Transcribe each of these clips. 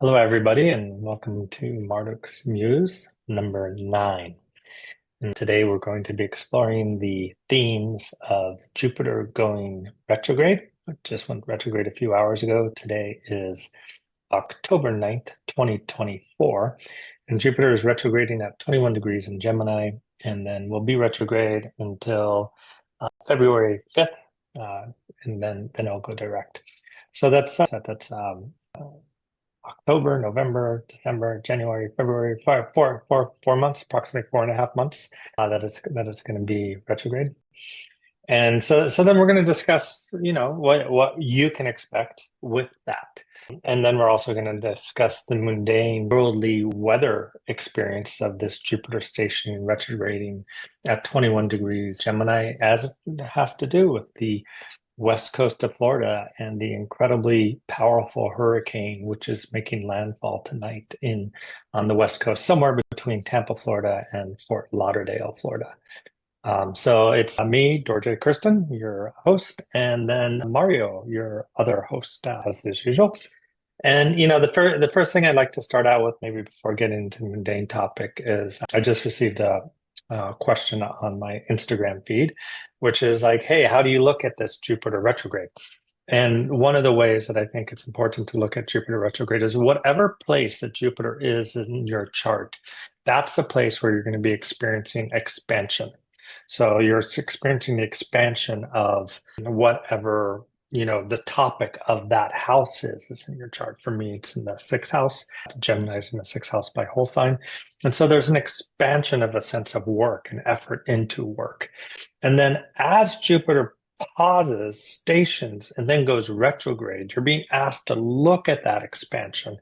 Hello, everybody, and welcome to Marduk's Muse number 9. And today we're going to be exploring the themes of Jupiter going retrograde. It just went retrograde a few hours ago. Today is October 9th, 2024, and Jupiter is retrograding at 21 degrees in Gemini, and then will be retrograde until February 5th, uh, and then it'll go direct. So that's October, November, December, January, February, 4 months, approximately 4.5 months, that is going to be retrograde. And so then we're going to discuss, what you can expect with that. And then we're also going to discuss the mundane worldly weather experience of this Jupiter station retrograding at 21 degrees Gemini, as it has to do with the west coast of Florida and the incredibly powerful hurricane, which is making landfall tonight on the west coast, somewhere between Tampa, Florida, and Fort Lauderdale, Florida. So it's me, Dorje Kirsten, your host, and then Mario, your other host, as usual. And the first thing I'd like to start out with, maybe before getting into the mundane topic, is I just received a question on my Instagram feed, which is like, hey, how do you look at this Jupiter retrograde? And one of the ways that I think it's important to look at Jupiter retrograde is whatever place that Jupiter is in your chart, that's the place where you're going to be experiencing expansion. So you're experiencing the expansion of whatever the topic of that house is in your chart. For me, it's in the sixth house. Gemini is in the sixth house by whole sign. And so there's an expansion of a sense of work and effort into work. And then as Jupiter pauses, stations, and then goes retrograde, you're being asked to look at that expansion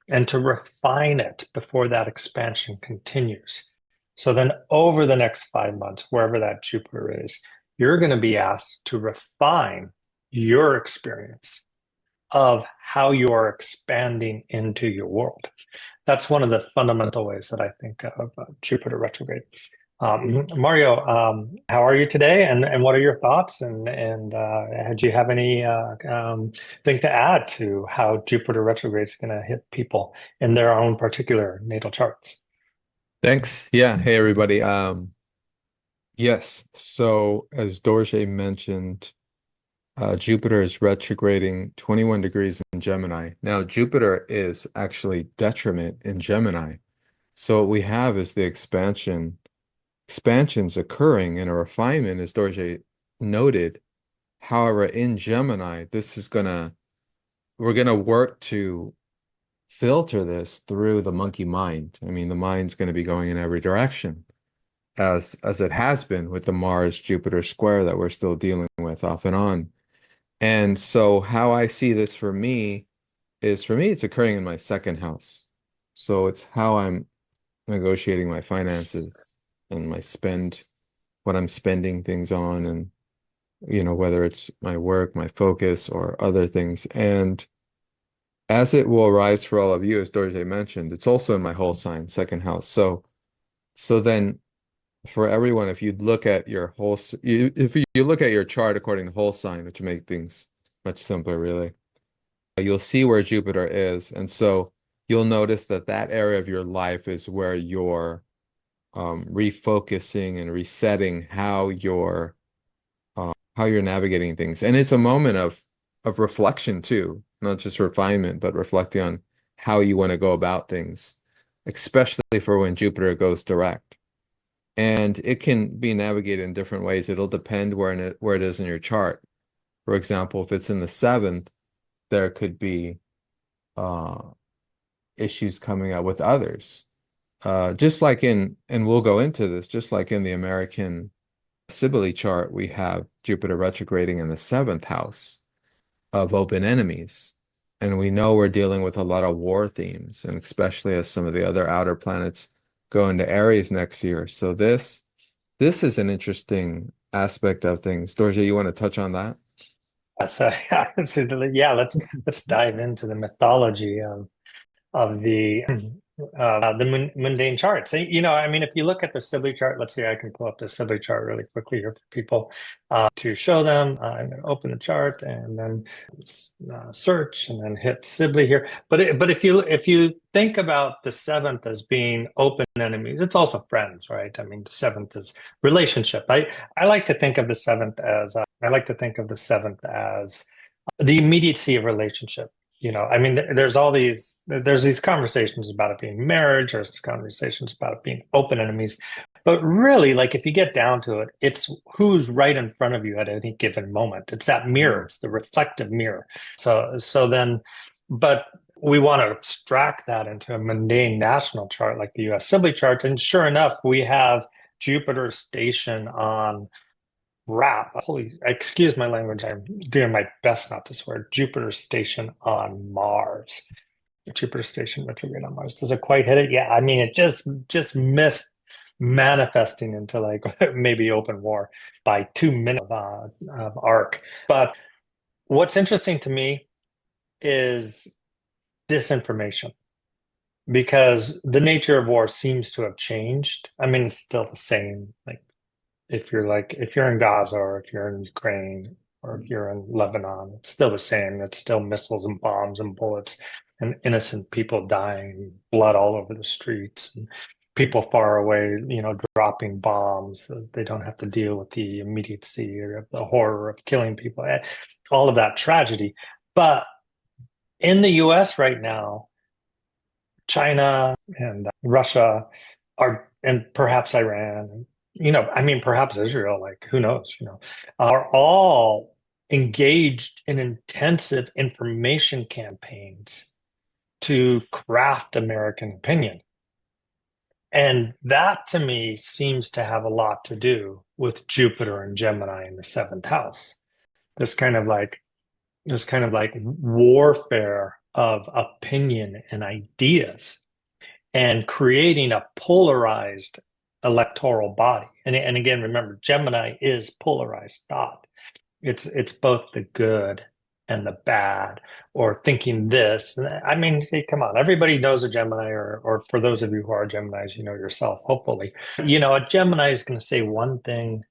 and to refine it before that expansion continues. So then over the next 5 months, wherever that Jupiter is, you're going to be asked to refine your experience of how you're expanding into your world. That's one of the fundamental ways that I think of Jupiter retrograde. Mario, how are you today? And what are your thoughts? And do you have any thing to add to how Jupiter retrograde is going to hit people in their own particular natal charts? Thanks. Yeah. Hey, everybody. Yes. So as Dorje mentioned, Jupiter is retrograding 21 degrees in Gemini. Now, Jupiter is actually detriment in Gemini. So what we have is the expansions occurring and a refinement, as Dorje noted. However, in Gemini, we're gonna work to filter this through the monkey mind. I mean, the mind's going to be going in every direction, as it has been with the Mars Jupiter square that we're still dealing with off and on. And so how I see this for me it's occurring in my second house. So it's how I'm negotiating my finances and what I'm spending things on, and whether it's my work, my focus, or other things. And as it will arise for all of you, as Dorje mentioned, it's also in my whole sign, second house. So then for everyone, if you look at your if you look at your chart according to whole sign, which make things much simpler, really, you'll see where Jupiter is. And so you'll notice that that area of your life is where you're refocusing and resetting how you're navigating things. And it's a moment of reflection too, not just refinement, but reflecting on how you want to go about things, especially for when Jupiter goes direct. And it can be navigated in different ways. It'll depend where it is in your chart. For example, if it's in the seventh, there could be issues coming up with others. Just like and we'll go into this, just like in the American Sibyl chart, we have Jupiter retrograding in the seventh house of open enemies. And we know we're dealing with a lot of war themes, and especially as some of the other outer planets go into Aries next year. So this is an interesting aspect of things. Dorje, you want to touch on that? Yeah, absolutely. Yeah, let's dive into the mythology of the the mundane charts. You know, I mean, if you look at the Sibley chart, let's see, I can pull up the Sibley chart really quickly here for people to show them. I'm going to open the chart and then search and then hit Sibley here. But if you think about the seventh as being open enemies, it's also friends, right? I mean, the seventh is relationship. I like to think of the seventh as the immediacy of relationship. You know, I mean, there's these conversations about it being marriage, there's conversations about it being open enemies. But really, like if you get down to it, it's who's right in front of you at any given moment. It's that mirror, it's the reflective mirror. But we want to abstract that into a mundane national chart like the US Sibley charts. And sure enough, we have Jupiter station on holy, excuse my language, I'm doing my best not to swear. Jupiter station on Mars. Jupiter station retrograde on Mars. Does it quite hit it? Yeah, I mean, it just missed manifesting into like maybe open war by 2 minutes of arc. But what's interesting to me is disinformation, because the nature of war seems to have changed. I mean, it's still the same. If you're in Gaza or if you're in Ukraine or if you're in Lebanon, it's still the same. It's still missiles and bombs and bullets and innocent people dying, blood all over the streets, and people far away, you know, dropping bombs. So they don't have to deal with the immediacy or the horror of killing people, all of that tragedy. But in the US right now, China and Russia and perhaps Iran, you know, I mean, perhaps Israel, like who knows, you know, are all engaged in intensive information campaigns to craft American opinion. And that to me seems to have a lot to do with Jupiter and Gemini in the seventh house. This kind of like warfare of opinion and ideas and creating a polarized electoral body. And again, remember, Gemini is polarized thought. It's both the good and the bad, or thinking this. I mean, hey, come on, everybody knows a Gemini, or for those of you who are Geminis, you know yourself, hopefully. You know, a Gemini is going to say one thing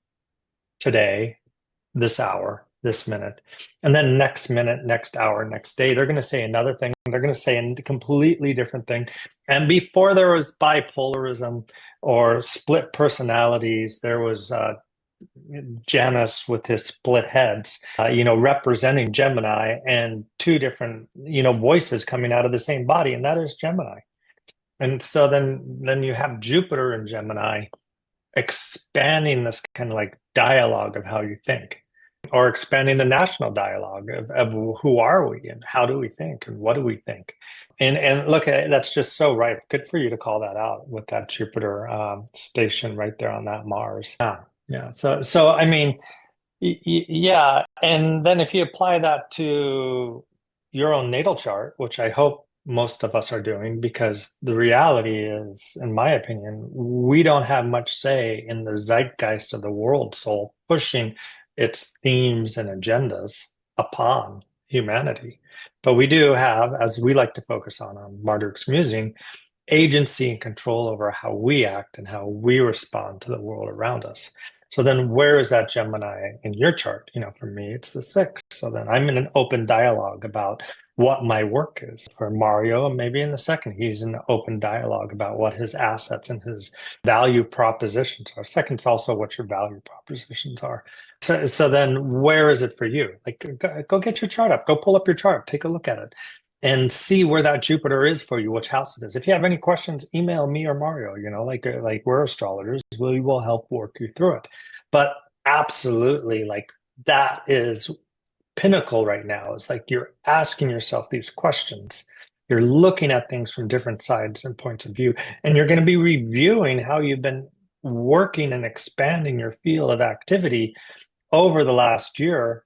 today, this hour, this minute, and then next minute, next hour, next day, they're going to say another thing. They're going to say a completely different thing. And before there was bipolarism or split personalities, there was Janus with his split heads, you know, representing Gemini, and two different, you know, voices coming out of the same body, and that is Gemini. And so then you have Jupiter in Gemini expanding this kind of like dialogue of how you think, or expanding the national dialogue of who are we and how do we think and what do we think. And look, that's just so right. Good for you to call that out with that Jupiter station right there on that Mars. Yeah. So I mean, yeah. And then if you apply that to your own natal chart, which I hope most of us are doing, because the reality is, in my opinion, we don't have much say in the zeitgeist of the world soul pushing its themes and agendas upon humanity. But we do have, as we like to focus on Marduk's musing, agency and control over how we act and how we respond to the world around us. So then where is that Gemini in your chart? You know, for me, it's the sixth. So then I'm in an open dialogue about what my work is. For Mario, maybe in the second, he's in an open dialogue about what his assets and his value propositions are. Second's also what your value propositions are. So then where is it for you? Like, go get your chart up, go pull up your chart, take a look at it and see where that Jupiter is for you, which house it is. If you have any questions, email me or Mario, you know, like we're astrologers, we will help work you through it. But absolutely, like that is pinnacle right now. It's like you're asking yourself these questions. You're looking at things from different sides and points of view, and you're going to be reviewing how you've been working and expanding your field of activity over the last year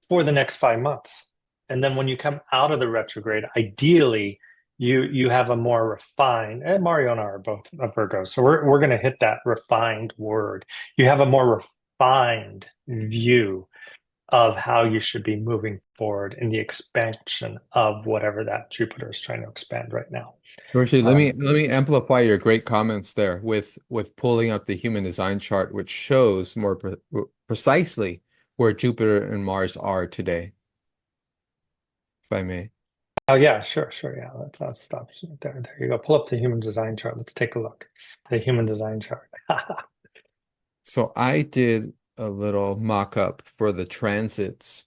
for the next 5 months. And then when you come out of the retrograde, ideally, you have a more refined, and Mario and I are both Virgos, so we're going to hit that refined word. You have a more refined view of how you should be moving forward in the expansion of whatever that Jupiter is trying to expand right now. Dorje, Um, let me amplify your great comments there with pulling up the human design chart, which shows precisely where Jupiter and Mars are today, if I may. oh yeah, sure, sure, yeah. Let's stop there. There you go. Pull up the human design chart. Let's take a look. The human design chart. So I did a little mock-up for the transits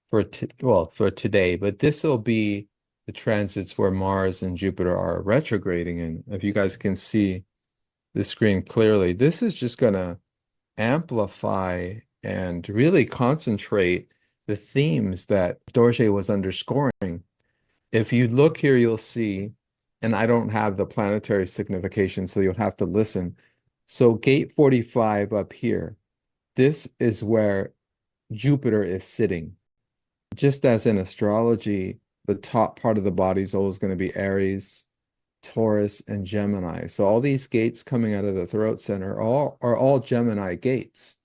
for well, for today, but this will be the transits where Mars and Jupiter are retrograding. And if you guys can see the screen clearly, this is just going to amplify and really concentrate the themes that Dorje was underscoring. If you look here, you'll see, and I don't have the planetary signification, so you'll have to listen. So gate 45 up here, this is where Jupiter is sitting. Just as in astrology, the top part of the body is always going to be Aries, Taurus, and Gemini. So all these gates coming out of the throat center are all Gemini gates.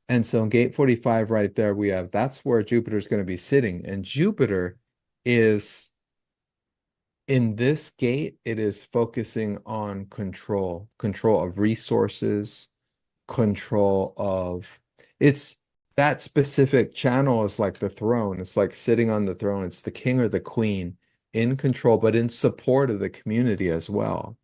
And so in gate 45 right there, we have that's where Jupiter is going to be sitting. And Jupiter is in this gate, it is focusing on control of resources, control of it's that specific channel is like the throne. It's like sitting on the throne. It's the king or the queen in control, but in support of the community as well.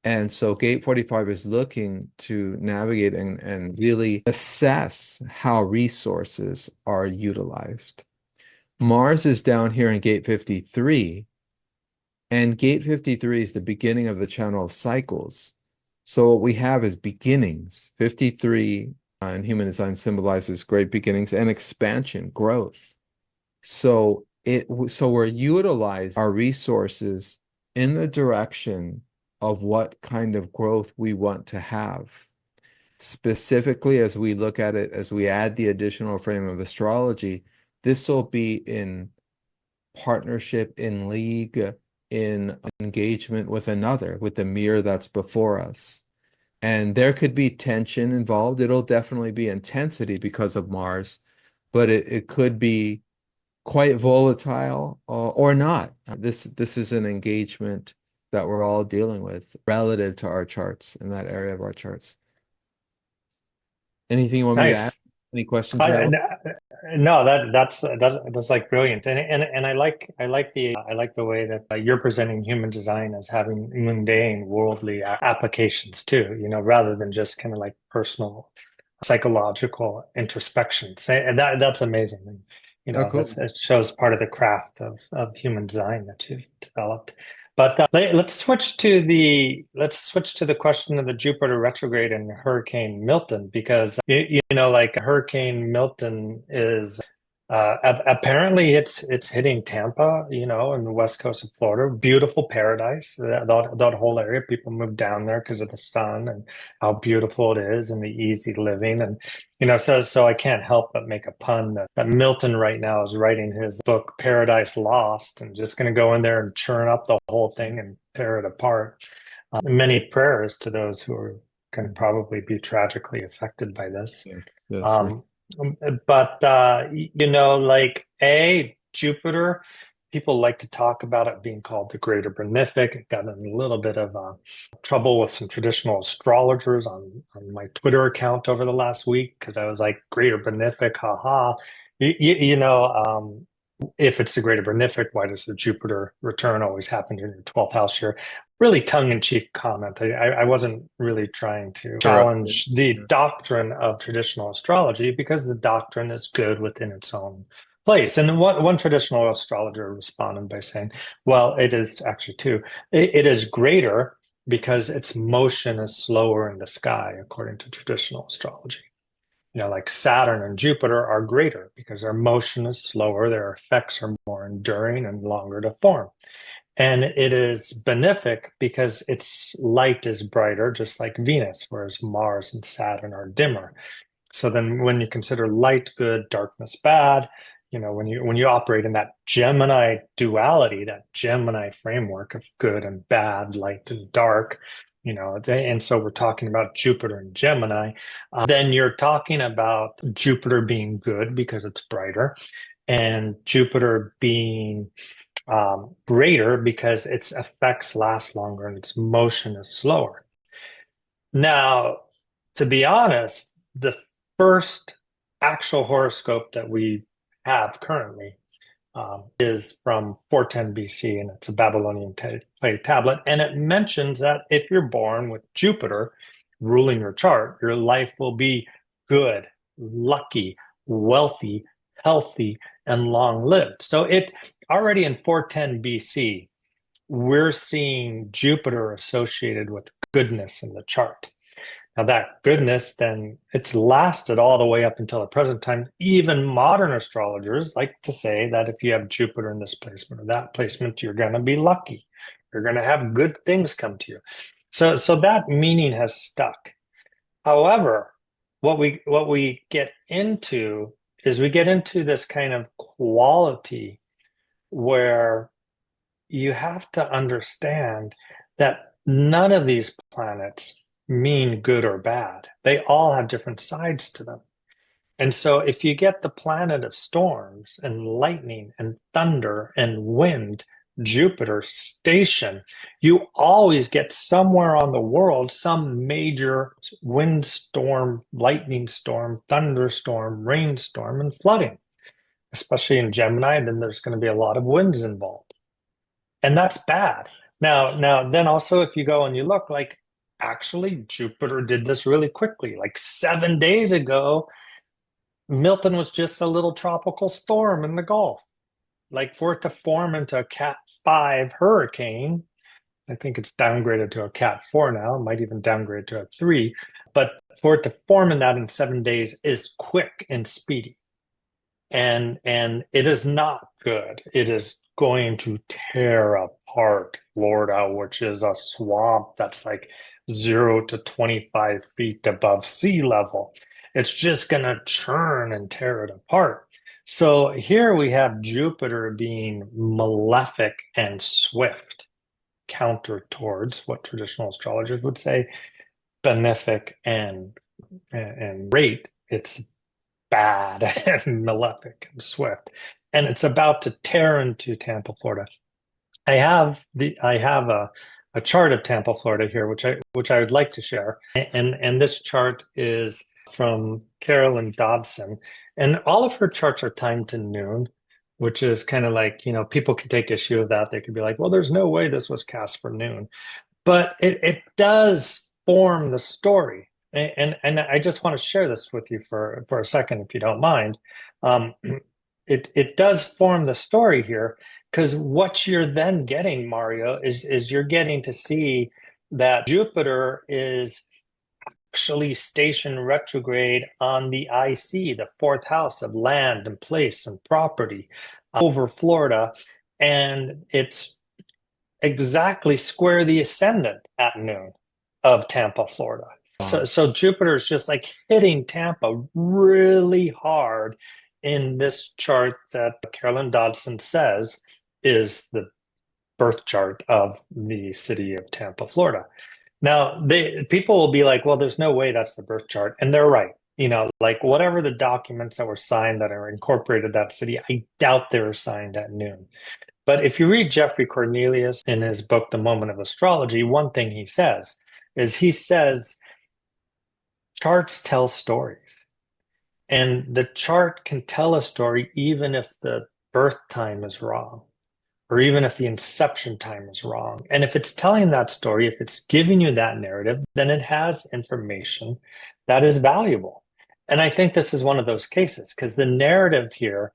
And so gate 45 is looking to navigate and really assess how resources are utilized. Mars is down here in gate 53, and gate 53 is the beginning of the channel of cycles. So what we have is beginnings. 53 in human design symbolizes great beginnings and expansion, growth. So we're utilizing our resources in the direction of what kind of growth we want to have. Specifically, as we look at it, as we add the additional frame of astrology, this will be in partnership, in league, in engagement with another, with the mirror that's before us. And there could be tension involved. It'll definitely be intensity because of Mars, but it could be quite volatile or not. This is an engagement that we're all dealing with relative to our charts in that area of our charts. Anything you want me to add? Nice. Any questions in that I, one? no, that's like brilliant, and I like the way that you're presenting human design as having mundane, worldly applications too. You know, rather than just kind of like personal, psychological introspections, and that's amazing. And you Oh, know, cool. it shows part of the craft of human design that you've developed. But let's switch to the question of the Jupiter retrograde and Hurricane Milton because you know like Hurricane Milton is apparently it's hitting Tampa, you know, in the west coast of Florida. Beautiful paradise. That whole area, people move down there because of the sun and how beautiful it is and the easy living. And you know, so I can't help but make a pun that Milton right now is writing his book Paradise Lost and just going to go in there and churn up the whole thing and tear it apart. Many prayers to those who are can probably be tragically affected by this. Yeah. Yes, for Um, but you know, like Jupiter, people like to talk about it being called the Greater Benefic. It got in a little bit of trouble with some traditional astrologers on my Twitter account over the last week because I was like, Greater Benefic, haha. You know, if it's the Greater Benefic, why does the Jupiter return always happen in your 12th house here? Really tongue-in-cheek comment. I wasn't really trying to interrupted. challenge the Yeah. doctrine of traditional astrology because the doctrine is good within its own place. And then one traditional astrologer responded by saying, well, it is actually two. It is greater because its motion is slower in the sky, according to traditional astrology. You know, like Saturn and Jupiter are greater because their motion is slower, their effects are more enduring and longer to form. And it is benefic because its light is brighter, just like Venus, whereas Mars and Saturn are dimmer. So then when you consider light good, darkness bad, you know, when you operate in that Gemini duality, that Gemini framework of good and bad, light and dark, and so we're talking about Jupiter and Gemini. Then you're talking about Jupiter being good because it's brighter, and Jupiter being greater because its effects last longer and its motion is slower. Now, to be honest, the first actual horoscope that we have currently is from 410 BC, and it's a Babylonian clay tablet. And it mentions that if you're born with Jupiter ruling your chart, your life will be good, lucky, wealthy, healthy, and long-lived. So it already in 410 BC, we're seeing Jupiter associated with goodness in the chart. Now, that goodness, then it's lasted all the way up until the present time. Even modern astrologers like to say that if you have Jupiter in this placement or that placement, you're going to be lucky. You're going to have good things come to you. So that meaning has stuck. However, what we get into is we get into this kind of quality where you have to understand that none of these planets mean good or bad. They all have different sides to them. And so if you get the planet of storms and lightning and thunder and wind, Jupiter station, you always get somewhere on the world some major windstorm, lightning storm, thunderstorm, rainstorm, and flooding. Especially in Gemini, then there's going to be a lot of winds involved. And that's bad. Now, then also if you go and you look, like actually Jupiter did this really quickly. Like 7 days ago, Milton was just a little tropical storm in the Gulf. Like for it to form into a Cat 5 hurricane, I think it's downgraded to a Cat 4 now, it might even downgrade to a 3, but for it to form in that in 7 days is quick and speedy. And it is not good. It is going to tear apart Florida, which is a swamp that's like 0 to 25 feet above sea level. It's just going to churn and tear it apart. So here we have Jupiter being malefic and swift, counter towards what traditional astrologers would say benefic and great. It's bad and malefic and swift, and it's about to tear into Tampa, Florida. I have a chart of Tampa, Florida here, which I would like to share, and this chart is from Carolyn Dobson, and all of her charts are timed to noon, which is kind of like, people can take issue of that. They could be like, well, there's no way this was cast for noon, but it does form the story. And I just want to share this with you for a second, if you don't mind. It does form the story here, because what you're then getting, Mario, is you're getting to see that Jupiter is actually stationed retrograde on the IC, the fourth house of land and place and property, over Florida, and it's exactly square the ascendant at noon of Tampa, Florida. So Jupiter is just like hitting Tampa really hard in this chart that Carolyn Dodson says is the birth chart of the city of Tampa, Florida. Now, people will be like, well, there's no way that's the birth chart. And they're right. Like whatever the documents that were signed that are incorporated that city, I doubt they were signed at noon. But if you read Jeffrey Cornelius in his book, The Moment of Astrology, one thing he says charts tell stories. And the chart can tell a story even if the birth time is wrong, or even if the inception time is wrong. And if it's telling that story, if it's giving you that narrative, then it has information that is valuable. And I think this is one of those cases, because the narrative here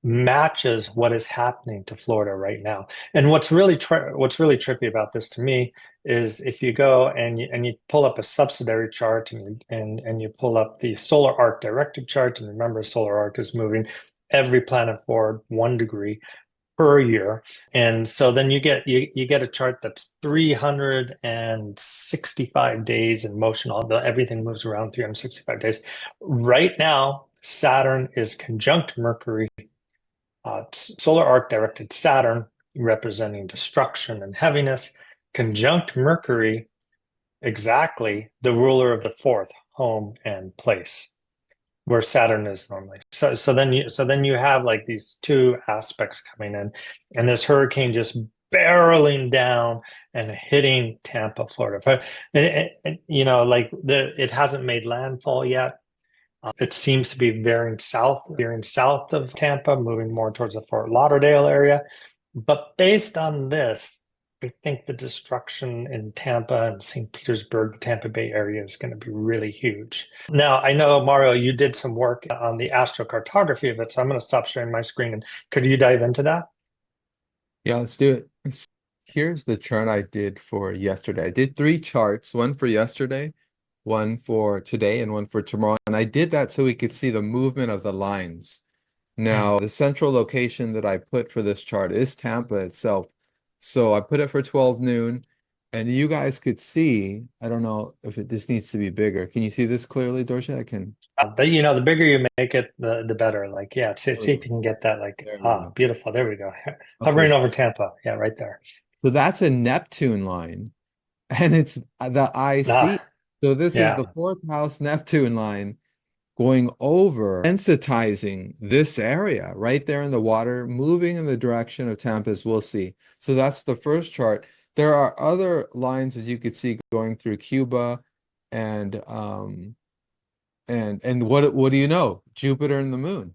matches what is happening to Florida right now. And what's really trippy about this to me is if you go and you pull up a subsidiary chart and you pull up the solar arc directed chart, and remember, solar arc is moving every planet forward 1 degree per year. And so then you get a chart that's 365 days in motion. Although everything moves around 365 days. Right now, Saturn is conjunct Mercury. Solar arc directed Saturn, representing destruction and heaviness, conjunct Mercury exactly the ruler of the fourth, home and place, where Saturn is normally. So then you have like these two aspects coming in, and this hurricane just barreling down and hitting Tampa, Florida. Like it hasn't made landfall yet. It seems to be veering south of Tampa, moving more towards the Fort Lauderdale area. But based on this, I think the destruction in Tampa and St. Petersburg, the Tampa Bay area is going to be really huge. Now, I know, Mario, you did some work on the astrocartography of it, so I'm going to stop sharing my screen. And could you dive into that? Yeah, let's do it. Here's the chart I did for yesterday. I did three charts, one for yesterday, one for today, and one for tomorrow. And I did that so we could see the movement of the lines. Mm. Now, the central location that I put for this chart is Tampa itself. So I put it for 12 noon, and you guys could see, I don't know if this needs to be bigger. Can you see this clearly, Dorje? I can. The bigger you make it, the better. Like, yeah, see if you can get that. Like, There we go. beautiful. There we go. Okay, Hovering over Tampa. Yeah, right there. so that's a Neptune line, and it's the IC. Ah, So this is yeah, the fourth house Neptune line going over, sensitizing this area right there in the water, moving in the direction of Tampa, as we'll see. So that's the first chart. There are other lines, as you could see, going through Cuba, and what do you know? Jupiter and the moon,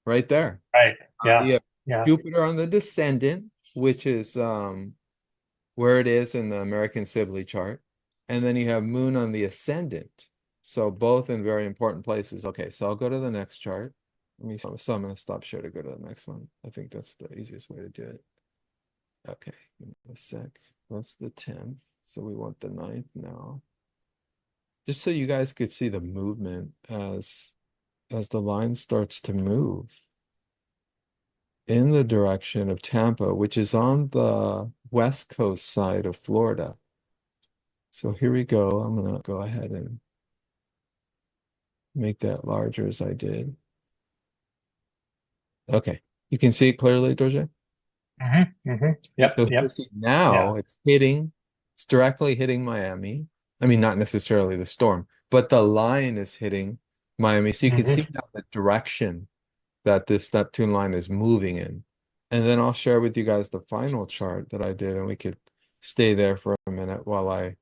right there. right. Yeah, You have yeah. Jupiter on the descendant, which is where it is in the American Sibley chart, and then you have moon on the ascendant. So both in very important places. Okay, so I'll go to the next chart. So I'm going to stop share to go to the next one. I think that's the easiest way to do it. Okay, give me a sec. That's the 10th. So we want the 9th now. Just so you guys could see the movement as the line starts to move in the direction of Tampa, which is on the west coast side of Florida. So here we go. I'm going to go ahead and make that larger as I did. Okay. You can see it clearly, Dorje? Yep, So yep. now Yeah. it's directly hitting Miami. I mean, not necessarily the storm, but the line is hitting Miami. So you can see hmm now the direction that this Neptune line is moving in. And then I'll share with you guys the final chart that I did, and we could stay there for a minute while I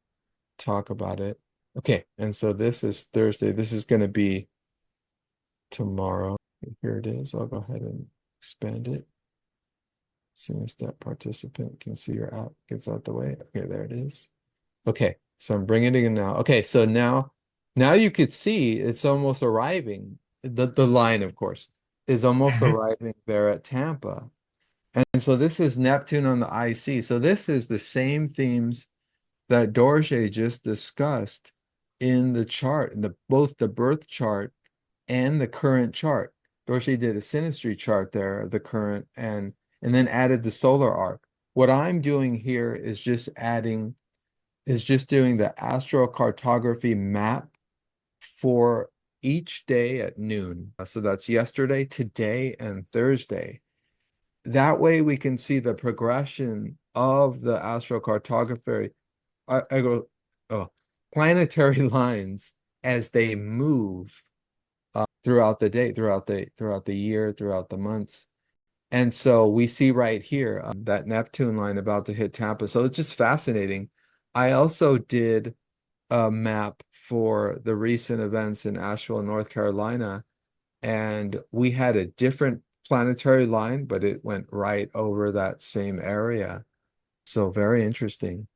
talk about it. Okay, and so this is Thursday. This is going to be tomorrow. Here it is. I'll go ahead and expand it. As soon as that participant can see your app gets out the way. Okay, there it is. Okay, so I'm bringing it in now. Okay, so now you could see it's almost arriving. The line, of course, is almost hmm arriving there at Tampa. And so this is Neptune on the IC. So this is the same themes that Dorje just discussed in the chart, in both the birth chart and the current chart. Dorje did a synastry chart there of the current and then added the solar arc. What I'm doing here is just doing the astrocartography map for each day at noon. So that's yesterday, today, and Thursday. That way we can see the progression of the astrocartography. I go, oh, planetary lines as they move throughout the day, throughout the year, throughout the months. And so we see right here that Neptune line about to hit Tampa. So it's just fascinating. I also did a map for the recent events in Asheville, North Carolina, and we had a different planetary line, but it went right over that same area. So very interesting.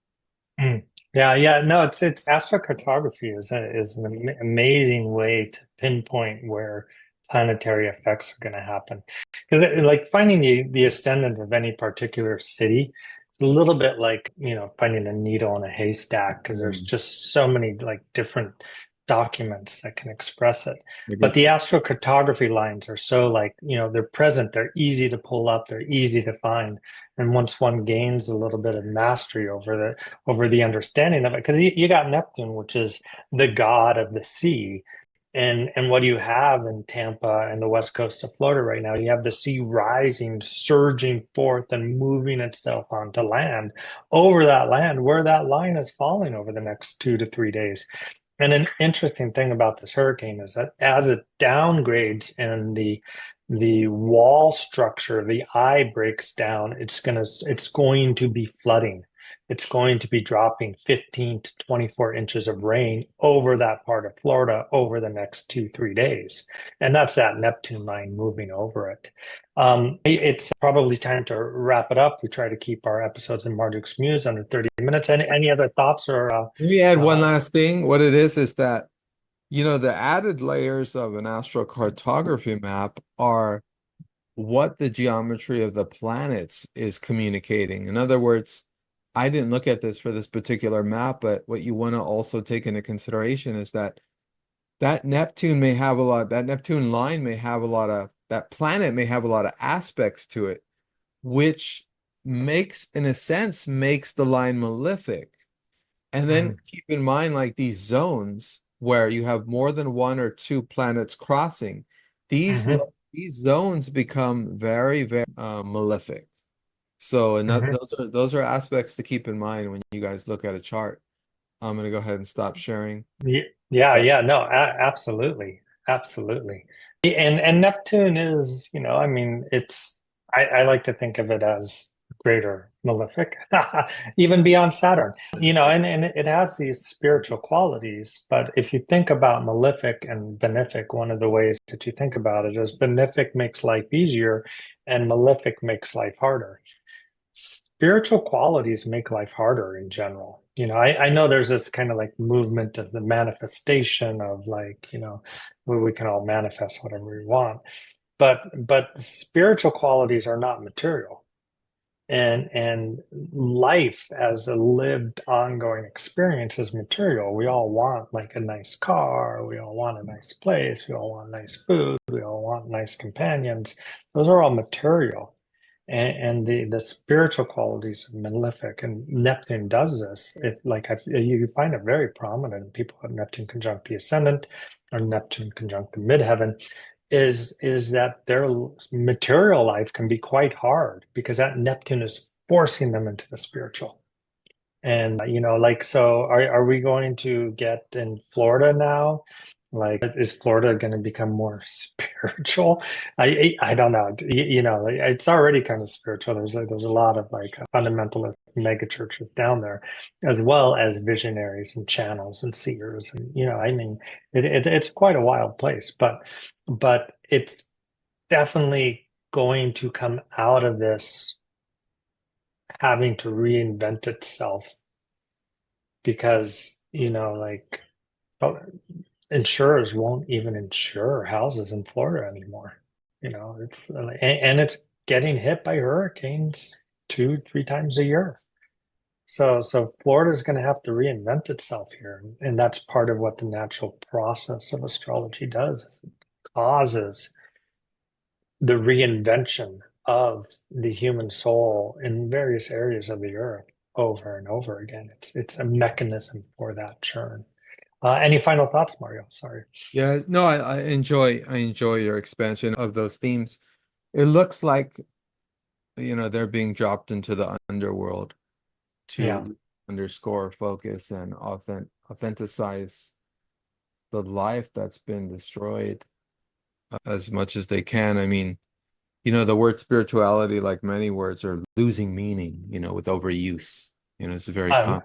Mm. Yeah, yeah. No, it's astrocartography is an amazing way to pinpoint where planetary effects are going to happen. Because like finding the ascendant of any particular city, it's a little bit like, finding a needle in a haystack because there's Mm. just so many like different documents that can express it. It But the gets astrocartography lines are so like, they're present, they're easy to pull up, they're easy to find. And once one gains a little bit of mastery over the understanding of it, because you got Neptune, which is the god of the sea, And what do you have in Tampa and the west coast of Florida right now? You have the sea rising, surging forth and moving itself onto land over that land where that line is falling over the next 2 to 3 days. And an interesting thing about this hurricane is that as it downgrades and the wall structure, the eye breaks down, it's going to be flooding. It's going to be dropping 15 to 24 inches of rain over that part of Florida over the next 2, 3 days. And that's that Neptune line moving over it. It's probably time to wrap it up. We try to keep our episodes in Marduk's Muse under 30 minutes. Any other thoughts or Let me add one uh, last thing. What it is that, the added layers of an astrocartography map are what the geometry of the planets is communicating. In other words, I didn't look at this for this particular map, but what you want to also take into consideration is that that Neptune line may have a lot of, that planet may have a lot of aspects to it, which in a sense, makes the line malefic. And then mm, keep in mind, like these zones where you have more than one or two planets crossing, these mhm, these zones become very, very malefic. So, and mhm. those are aspects to keep in mind when you guys look at a chart. I'm gonna go ahead and stop sharing. Yeah, But yeah, no, absolutely, absolutely. And Neptune is, I mean, I like to think of it as greater malefic, even beyond Saturn. And it has these spiritual qualities. But if you think about malefic and benefic, one of the ways that you think about it is benefic makes life easier, and malefic makes life harder. Spiritual qualities make life harder in general. I know there's this kind of like movement of the manifestation of like, where we can all manifest whatever we want. But spiritual qualities are not material. And life as a lived ongoing experience is material. We all want like a nice car, we all want a nice place, we all want nice food, we all want nice companions. Those are all material. And the spiritual qualities of malefic, and Neptune does this. You find it very prominent in people who have Neptune conjunct the ascendant or Neptune conjunct the midheaven, is that their material life can be quite hard because that Neptune is forcing them into the spiritual. And like, so are we going to get in Florida now? Like, is Florida going to become more spiritual? I don't know. It's already kind of spiritual. There's a lot of like fundamentalist mega churches down there, as well as visionaries and channels and seers, and I mean, it's quite a wild place. But it's definitely going to come out of this having to reinvent itself because like oh, insurers won't even insure houses in Florida anymore. And it's getting hit by hurricanes 2, 3 times a year. So Florida is going to have to reinvent itself here, and that's part of what the natural process of astrology does. Is it causes the reinvention of the human soul in various areas of the earth over and over again. It's a mechanism for that churn. Any final thoughts, Mario? Sorry. yeah, no, I enjoy your expansion of those themes. It looks like, they're being dropped into the underworld Yeah, to underscore focus and authenticize the life that's been destroyed as much as they can. I mean, the word spirituality, like many words, are losing meaning, with overuse. It's very um, common.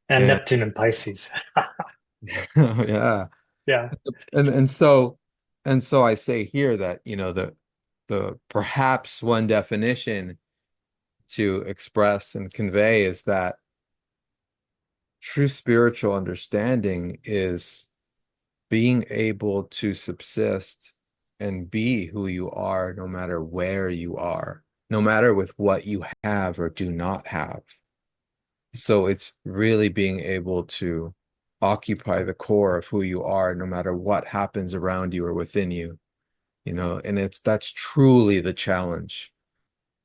and And Neptune and Pisces. yeah. Yeah, And so I say here that, the perhaps one definition to express and convey is that true spiritual understanding is being able to subsist and be who you are, no matter where you are, no matter with what you have or do not have. So it's really being able to occupy the core of who you are, no matter what happens around you or within you, and that's truly the challenge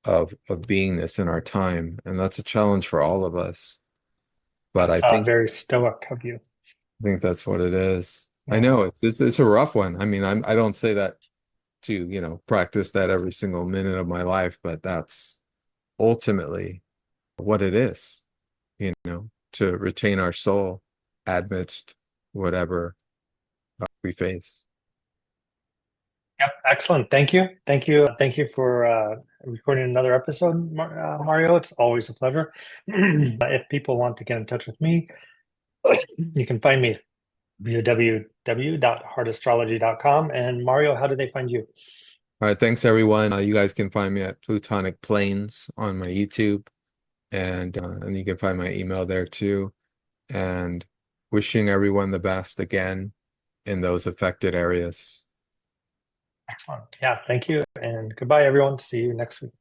of beingness in our time. And that's a challenge for all of us. But I that's think very stoic of you. I think that's what it is. I know it's a rough one. I mean, I don't say that to, practice that every single minute of my life, but that's ultimately what it is, to retain our soul amidst whatever we face. Yep, excellent. Thank you. Thank you. Thank you for recording another episode, Mario. It's always a pleasure. If people want to get in touch with me, you can find me via www.heartastrology.com. And Mario, how do they find you? All right, thanks everyone. You guys can find me at Plutonic Planes on my YouTube, and you can find my email there too. And wishing everyone the best again in those affected areas. Excellent. Yeah, thank you. And goodbye, everyone. See you next week.